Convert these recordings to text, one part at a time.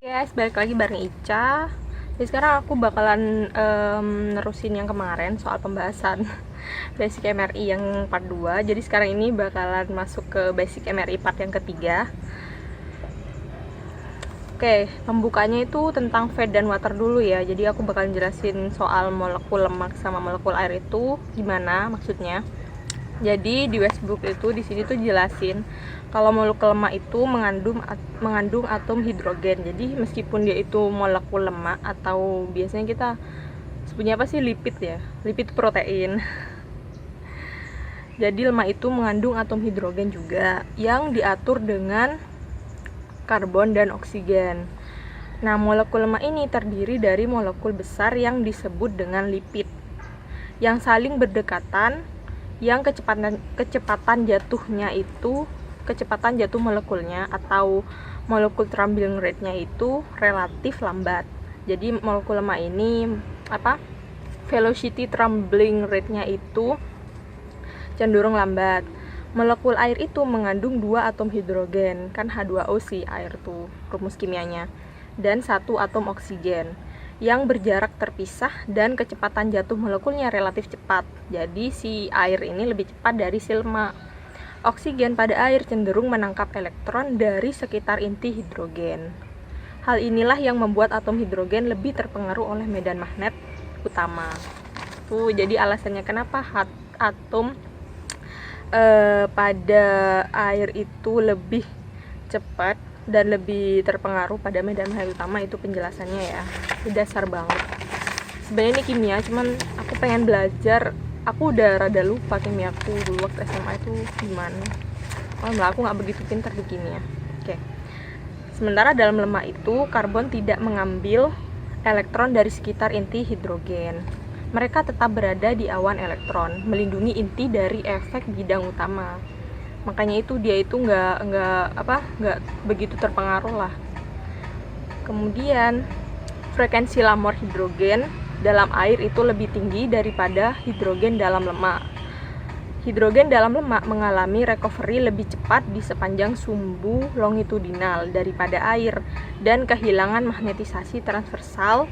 Guys, balik lagi bareng Ica. Jadi sekarang aku bakalan nerusin yang kemarin soal pembahasan basic MRI yang part 2. Jadi sekarang ini bakalan masuk ke basic MRI part yang ketiga. Oke, pembukanya itu tentang fat dan water dulu ya. Jadi aku bakalan jelasin soal molekul lemak sama molekul air itu gimana maksudnya. Jadi di Westbrook itu di sini tuh jelasin kalau molekul lemak itu mengandung atom hidrogen. Jadi meskipun dia itu molekul lemak atau biasanya kita sebutnya apa sih, lipid ya, lipid protein. Jadi lemak itu mengandung atom hidrogen juga yang diatur dengan karbon dan oksigen. Nah, molekul lemak ini terdiri dari molekul besar yang disebut dengan lipid yang saling berdekatan, yang kecepatan jatuh molekulnya atau molekul trembling rate-nya itu relatif lambat. Jadi molekul lemak ini velocity trembling rate-nya itu cenderung lambat. Molekul air itu mengandung 2 atom hidrogen, kan H2O sih air tuh rumus kimianya, dan 1 atom oksigen yang berjarak terpisah dan kecepatan jatuh molekulnya relatif cepat. Jadi si air ini lebih cepat dari si lemak. Oksigen pada air cenderung menangkap elektron dari sekitar inti hidrogen. Hal inilah yang membuat atom hidrogen lebih terpengaruh oleh medan magnet utama. Tuh, jadi alasannya kenapa atom pada air itu lebih cepat dan lebih terpengaruh pada medan magnet utama, itu penjelasannya ya. Dasar banget sebenarnya ini kimia, cuman aku pengen belajar. Aku udah rada lupa kimia aku dulu waktu SMA itu gimana. Aku nggak begitu pintar di kimia. Oke. Sementara dalam lemak itu karbon tidak mengambil elektron dari sekitar inti hidrogen. Mereka tetap berada di awan elektron, melindungi inti dari efek bidang utama. Makanya itu dia itu nggak begitu terpengaruh lah. Kemudian frekuensi Lamor hidrogen dalam air itu lebih tinggi daripada hidrogen dalam lemak. Hidrogen dalam lemak mengalami recovery lebih cepat di sepanjang sumbu longitudinal daripada air dan kehilangan magnetisasi transversal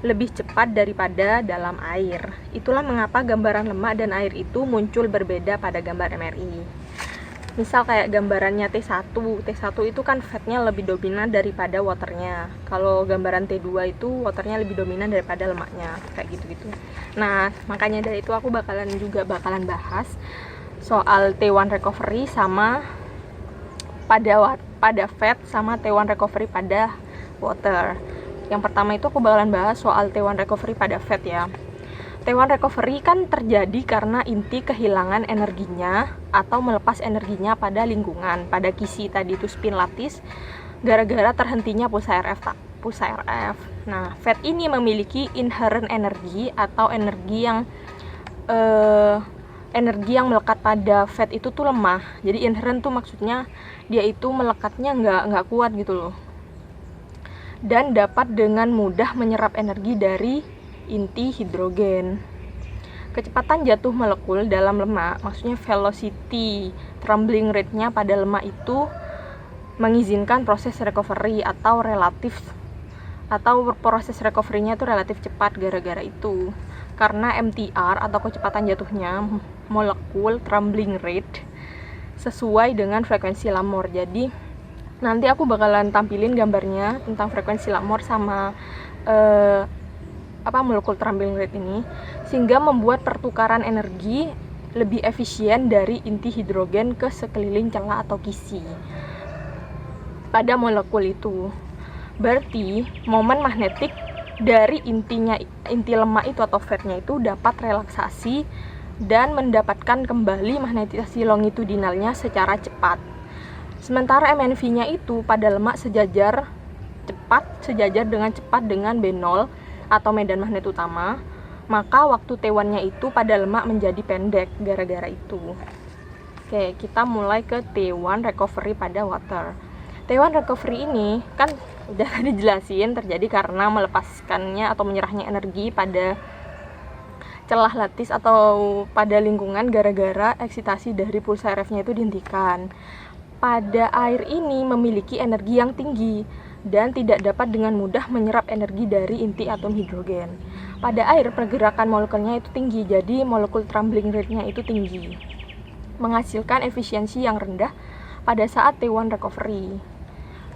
lebih cepat daripada dalam air. Itulah mengapa gambaran lemak dan air itu muncul berbeda pada gambar MRI. Misal kayak gambarannya T1 itu kan fatnya lebih dominan daripada waternya. Kalau gambaran T2 itu waternya lebih dominan daripada lemaknya, kayak gitu-gitu. Nah, makanya dari itu aku bakalan bahas soal T1 recovery sama pada fat sama T1 recovery pada water. Yang pertama itu aku bakalan bahas soal T1 recovery pada fat ya. T1 recovery kan terjadi karena inti kehilangan energinya atau melepas energinya pada lingkungan, pada kisi tadi itu spin lattice, gara-gara terhentinya pulsa RF. Nah, fat ini memiliki inherent energi atau energi yang melekat pada fat itu tuh lemah. Jadi inherent tuh maksudnya dia itu melekatnya nggak kuat gitu loh. Dan dapat dengan mudah menyerap energi dari inti hidrogen. Kecepatan jatuh molekul dalam lemak, maksudnya velocity trembling rate-nya pada lemak itu mengizinkan proses recovery atau proses recovery-nya itu relatif cepat gara-gara itu. Karena MTR atau kecepatan jatuhnya molekul trembling rate sesuai dengan frekuensi Lamor. Jadi nanti aku bakalan tampilin gambarnya tentang frekuensi Lamor sama molekul trembling rate ini, sehingga membuat pertukaran energi lebih efisien dari inti hidrogen ke sekeliling celah atau kisi pada molekul itu. Berarti momen magnetik dari inti lemak itu atau fatnya itu dapat relaksasi dan mendapatkan kembali magnetisasi longitudinalnya secara cepat. Sementara MNV-nya itu pada lemak sejajar dengan B0 atau medan magnet utama, maka waktu T1-nya itu pada lemak menjadi pendek gara-gara itu. Oke, kita mulai ke T1 recovery pada water. T1 recovery ini kan udah dijelasin terjadi karena melepaskannya atau menyerahnya energi pada celah lattice atau pada lingkungan gara-gara eksitasi dari pulsa RF-nya itu dihentikan. Pada air ini memiliki energi yang tinggi dan tidak dapat dengan mudah menyerap energi dari inti atom hidrogen. Pada air, pergerakan molekulnya itu tinggi, jadi molekul tumbling rate-nya itu tinggi, menghasilkan efisiensi yang rendah pada saat T1 recovery.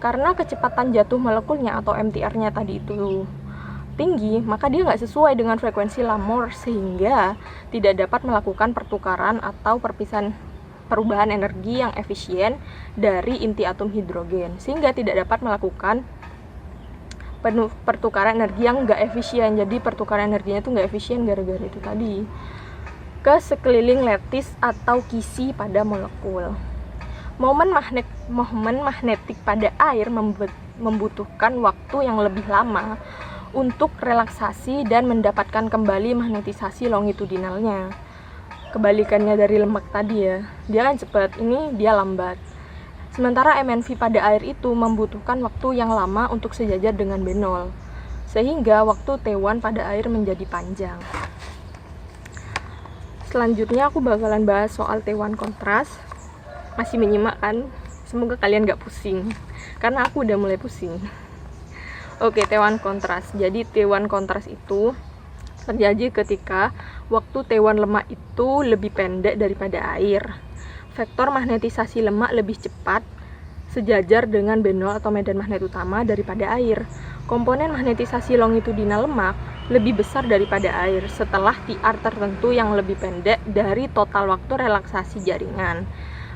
Karena kecepatan jatuh molekulnya atau MTR-nya tadi itu tinggi, maka dia nggak sesuai dengan frekuensi Lamor, sehingga tidak dapat melakukan pertukaran atau perubahan energi yang efisien dari inti atom hidrogen, sehingga tidak dapat melakukan pertukaran energi yang nggak efisien. Jadi pertukaran energinya itu nggak efisien gara-gara itu tadi, ke sekeliling lattice atau kisi pada molekul. Momen magnetik pada air membutuhkan waktu yang lebih lama untuk relaksasi dan mendapatkan kembali magnetisasi longitudinalnya. Kebalikannya dari lemak tadi ya, dia kan cepat, ini dia lambat. Sementara MNV pada air itu membutuhkan waktu yang lama untuk sejajar dengan B0, sehingga waktu T1 pada air menjadi panjang. Selanjutnya aku bakalan bahas soal T1 kontras. Masih menyimak kan? Semoga kalian gak pusing, karena aku udah mulai pusing. Oke, T1 kontras. Jadi T1 kontras itu terjadi ketika waktu T1 lemak itu lebih pendek daripada air. Vektor magnetisasi lemak lebih cepat sejajar dengan B0 atau medan magnet utama daripada air. Komponen magnetisasi longitudinal lemak lebih besar daripada air setelah TR tertentu yang lebih pendek dari total waktu relaksasi jaringan.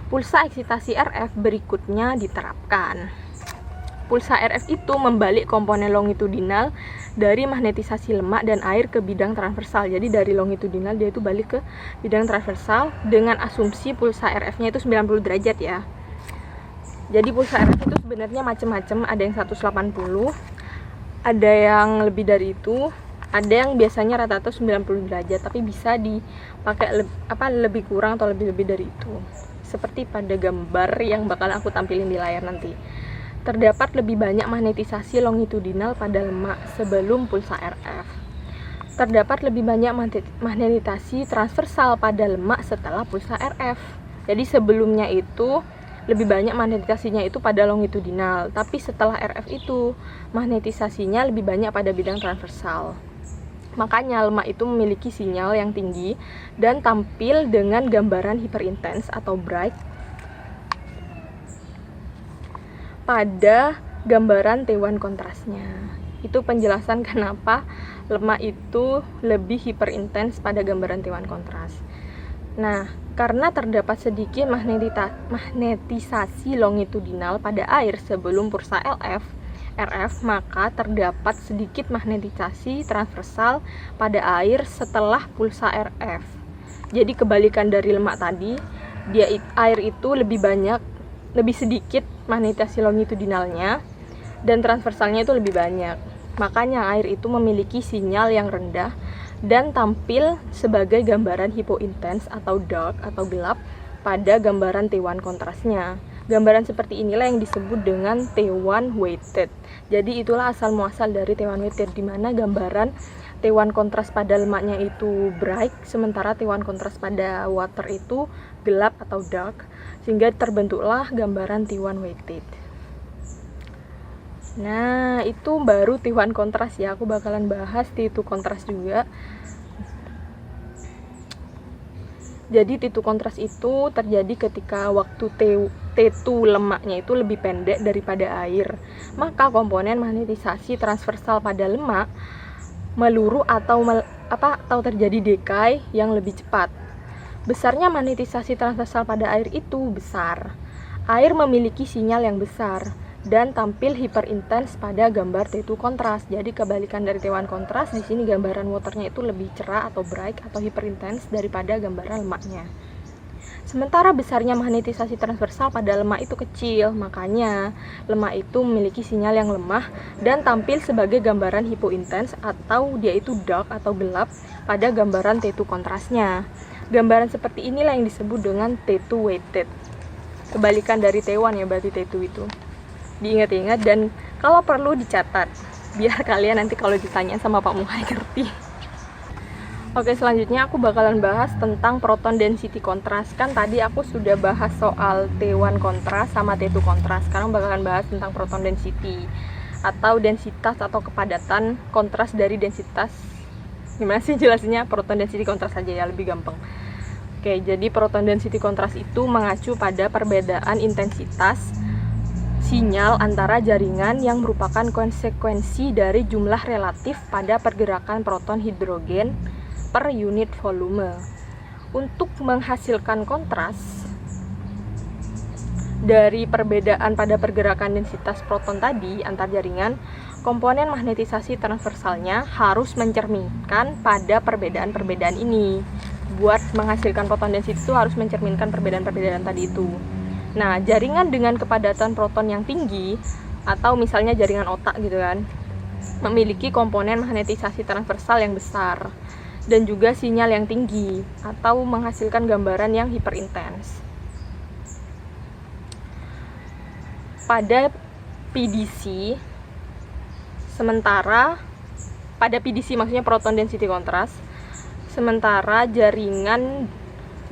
Pulsa eksitasi RF berikutnya diterapkan. Pulsa RF itu membalik komponen longitudinal dari magnetisasi lemak dan air ke bidang transversal. Jadi dari longitudinal dia itu balik ke bidang transversal dengan asumsi pulsa RF-nya itu 90 derajat ya. Jadi pulsa RF itu sebenarnya macam-macam, ada yang 180, ada yang lebih dari itu, ada yang biasanya rata-rata 90 derajat, tapi bisa dipakai lebih kurang atau lebih dari itu. Seperti pada gambar yang bakal aku tampilin di layar nanti. Terdapat lebih banyak magnetisasi longitudinal pada lemak sebelum pulsa RF. Terdapat lebih banyak magnetisasi transversal pada lemak setelah pulsa RF. Jadi sebelumnya itu lebih banyak magnetisasinya itu pada longitudinal, tapi setelah RF itu magnetisasinya lebih banyak pada bidang transversal. Makanya lemak itu memiliki sinyal yang tinggi dan tampil dengan gambaran hiperintens atau bright pada gambaran T1 kontrasnya. Itu penjelasan kenapa lemak itu lebih hiperintens pada gambaran T1 kontras. Nah, karena terdapat sedikit magnetisasi longitudinal pada air sebelum pulsa RF, maka terdapat sedikit magnetisasi transversal pada air setelah pulsa RF. Jadi kebalikan dari lemak tadi, air itu lebih sedikit magnetisasi longitudinalnya dan transversalnya itu lebih banyak. Makanya air itu memiliki sinyal yang rendah dan tampil sebagai gambaran hipointens atau dark atau gelap pada gambaran T1 kontrasnya. Gambaran seperti inilah yang disebut dengan T1 weighted. Jadi itulah asal muasal dari T1 weighted, di mana gambaran T1 kontras pada lemaknya itu bright, sementara T1 kontras pada water itu gelap atau dark, sehingga terbentuklah gambaran T1 weighted. Nah, itu baru T1 kontras ya. Aku bakalan bahas T2 kontras juga. Jadi T2 kontras itu terjadi ketika waktu T2 lemaknya itu lebih pendek daripada air. Maka komponen magnetisasi transversal pada lemak meluruh atau terjadi decay yang lebih cepat. Besarnya magnetisasi transversal pada air itu besar. Air memiliki sinyal yang besar dan tampil hiperintens pada gambar T2 kontras. Jadi kebalikan dari T1 kontras, di sini gambaran waternya itu lebih cerah atau bright atau hiperintens daripada gambaran lemaknya. Sementara besarnya magnetisasi transversal pada lemak itu kecil, makanya lemak itu memiliki sinyal yang lemah dan tampil sebagai gambaran hipointens atau dia itu dark atau gelap pada gambaran T2 kontrasnya. Gambaran seperti inilah yang disebut dengan T2 weighted. Kebalikan dari T1 ya berarti T2 itu. Diingat-ingat dan kalau perlu dicatat, biar kalian nanti kalau ditanya sama Pak Muhai ngerti. Oke, selanjutnya aku bakalan bahas tentang proton density kontras. Kan tadi aku sudah bahas soal T1 kontras sama T2 kontras. Sekarang bakalan bahas tentang proton density. atau densitas atau kepadatan kontras dari densitas. Gimana sih jelasinnya? Proton density kontras aja ya, lebih gampang. Oke, jadi proton density kontras itu mengacu pada perbedaan intensitas sinyal antara jaringan yang merupakan konsekuensi dari jumlah relatif pada pergerakan proton hidrogen per unit volume. Untuk menghasilkan kontras dari perbedaan pada pergerakan densitas proton tadi antar jaringan, komponen magnetisasi transversalnya harus mencerminkan pada perbedaan-perbedaan ini. Buat menghasilkan proton density itu harus mencerminkan perbedaan-perbedaan tadi itu. Nah, jaringan dengan kepadatan proton yang tinggi, atau misalnya jaringan otak gitu kan, memiliki komponen magnetisasi transversal yang besar dan juga sinyal yang tinggi atau menghasilkan gambaran yang hiperintens. Pada PDC, maksudnya proton density contrast, sementara jaringan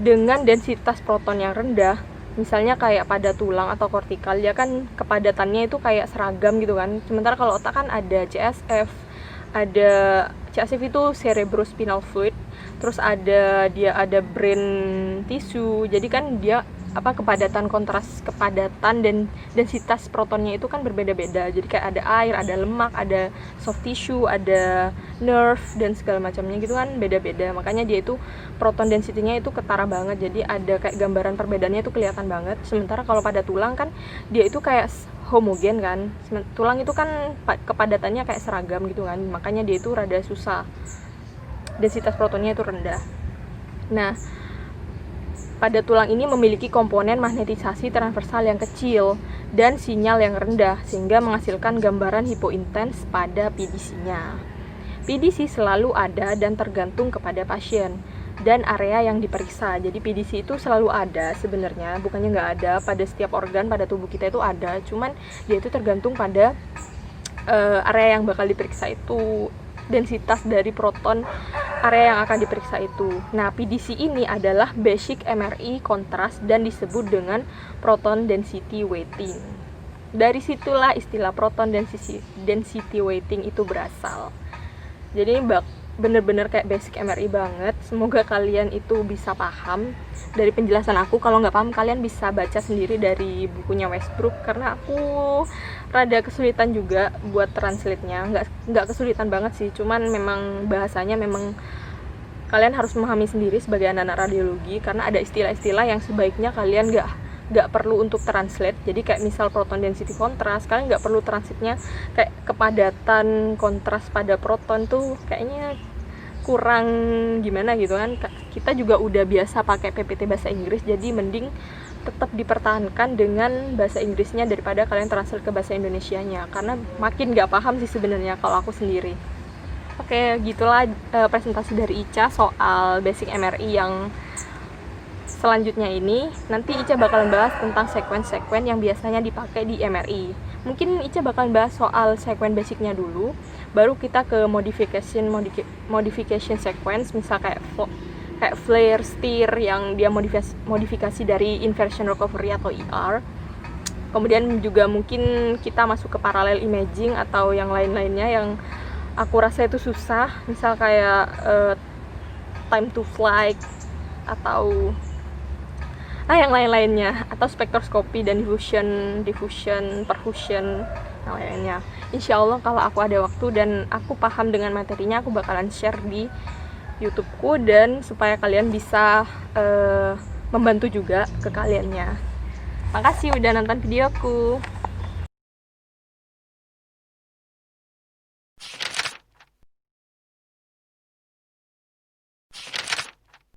dengan densitas proton yang rendah, misalnya kayak pada tulang atau kortikal, dia kan kepadatannya itu kayak seragam gitu kan. Sementara kalau otak kan ada CSF itu cerebrospinal fluid, terus ada brain tissue. Jadi kan dia kepadatan dan densitas protonnya itu kan berbeda-beda. Jadi kayak ada air, ada lemak, ada soft tissue, ada nerve dan segala macamnya gitu kan, beda-beda. Makanya dia itu proton density-nya itu ketara banget. Jadi ada kayak gambaran perbedaannya itu kelihatan banget. Sementara kalau pada tulang kan dia itu kayak homogen kan. Tulang itu kan kepadatannya kayak seragam gitu kan. Makanya dia itu rada susah. Densitas protonnya itu rendah. Nah, pada tulang ini memiliki komponen magnetisasi transversal yang kecil dan sinyal yang rendah, sehingga menghasilkan gambaran hipointens pada PDC-nya. PDC selalu ada dan tergantung kepada pasien dan area yang diperiksa. Jadi PDC itu selalu ada sebenarnya, bukannya nggak ada. Pada setiap organ pada tubuh kita itu ada, cuman dia itu tergantung pada area yang bakal diperiksa itu, densitas dari proton area yang akan diperiksa itu. Nah, PDC ini adalah basic MRI kontras dan disebut dengan proton density weighting. Dari situlah istilah proton density weighting itu berasal. Jadi bener-bener kayak basic MRI banget. Semoga kalian itu bisa paham dari penjelasan aku. Kalau nggak paham, kalian bisa baca sendiri dari bukunya Westbrook, karena aku rada kesulitan juga buat translate-nya. Nggak kesulitan banget sih, cuman memang bahasanya memang kalian harus memahami sendiri sebagai anak-anak radiologi, karena ada istilah-istilah yang sebaiknya kalian nggak perlu untuk translate. Jadi kayak misal proton density kontras, kalian nggak perlu transitnya kayak kepadatan kontras pada proton tuh kayaknya kurang gimana gitu kan. Kita juga udah biasa pakai PPT bahasa Inggris, jadi mending tetap dipertahankan dengan bahasa Inggrisnya daripada kalian translate ke bahasa Indonesianya, karena makin nggak paham sih sebenarnya kalau aku sendiri. Oke, gitulah presentasi dari Ica soal basic MRI yang selanjutnya ini. Nanti Ica bakalan bahas tentang sekuen-sekuen yang biasanya dipakai di MRI. Mungkin Ica bakalan bahas soal sekuen basicnya dulu, baru kita ke modification sequence, misal kayak flare, steer yang dia modifikasi dari inversion recovery atau ER. Kemudian juga mungkin kita masuk ke parallel imaging atau yang lain-lainnya yang aku rasa itu susah, misal kayak time to flight atau yang lain-lainnya, atau spektroskopi dan diffusion, perfusion, yang lainnya. Insya Allah kalau aku ada waktu dan aku paham dengan materinya, aku bakalan share di YouTubeku, dan supaya kalian bisa membantu juga ke kaliannya. Makasih udah nonton videoku.